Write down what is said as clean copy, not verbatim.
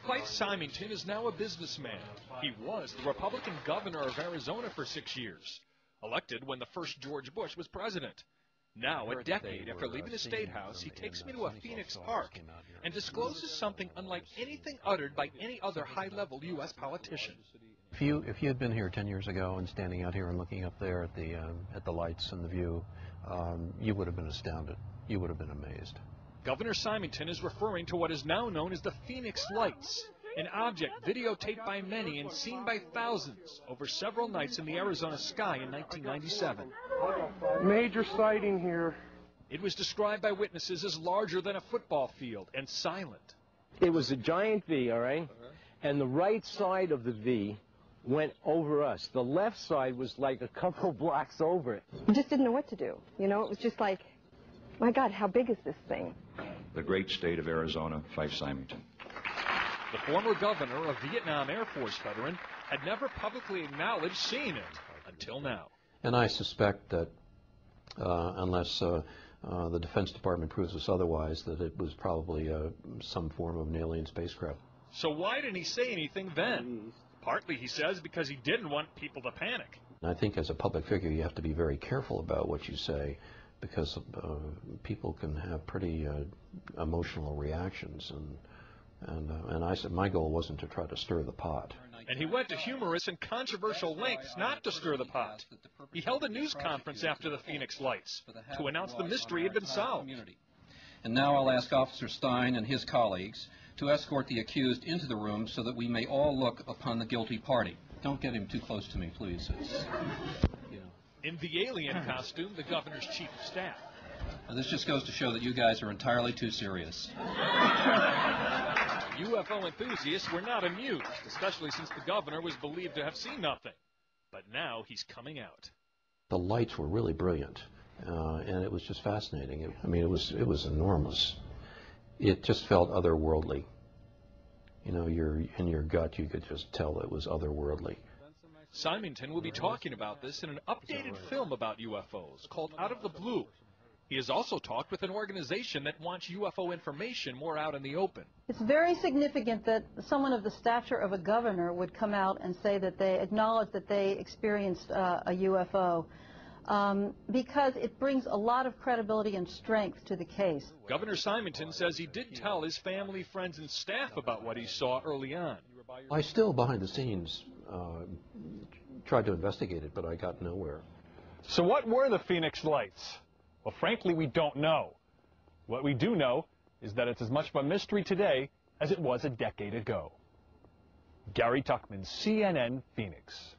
Clive Symington is now a businessman. He was the Republican governor of Arizona for 6 years, elected when the first George Bush was president. Now, a decade after leaving the State House, he takes me to a Phoenix park and discloses something unlike anything uttered by any other high-level U.S. politician. If you had been here 10 years ago and standing out here and looking up there at the lights and the view, you would have been astounded. You would have been amazed. Governor Symington is referring to what is now known as the Phoenix Lights, an object videotaped by many and seen by thousands over several nights in the Arizona sky in 1997. Major sighting here. It was described by witnesses as larger than a football field and silent. It was a giant V, all right? And the right side of the V went over us. The left side was like a couple blocks over it. You just didn't know what to do. You know, it was just like, my God, how big is this thing? The great state of Arizona, Clive Symington. The former governor, a Vietnam Air Force veteran, had never publicly acknowledged seeing it until now. And I suspect that unless the Defense Department proves us otherwise, that it was probably some form of an alien spacecraft. So why didn't he say anything then? Partly, he says, because he didn't want people to panic. I think as a public figure, you have to be very careful about what you say, because people can have pretty emotional reactions, and I said my goal wasn't to try to stir the pot. And he went to humorous and controversial lengths not to stir the pot. He held a news conference after the Phoenix Lights to announce the mystery had been solved. And now I'll ask Officer Stein and his colleagues to escort the accused into the room so that we may all look upon the guilty party. Don't get him too close to me, please. In the alien costume, the governor's chief of staff. Now, this just goes to show that you guys are entirely too serious. UFO enthusiasts were not amused, especially since the governor was believed to have seen nothing. But now he's coming out. The lights were really brilliant, and it was just fascinating. I mean, it was enormous. It just felt otherworldly. You know, in your gut, you could just tell it was otherworldly. Symington will be talking about this in an updated film about UFOs called Out of the Blue. He has also talked with an organization that wants UFO information more out in the open. It's very significant that someone of the stature of a governor would come out and say that they acknowledge that they experienced a UFO, because it brings a lot of credibility and strength to the case. Governor Symington says he did tell his family, friends, and staff about what he saw early on. I still, behind the scenes, tried to investigate it, but I got nowhere. So what were the Phoenix Lights? Well, frankly, we don't know. What we do know is that it's as much of a mystery today as it was a decade ago. Gary Tuchman, CNN, Phoenix.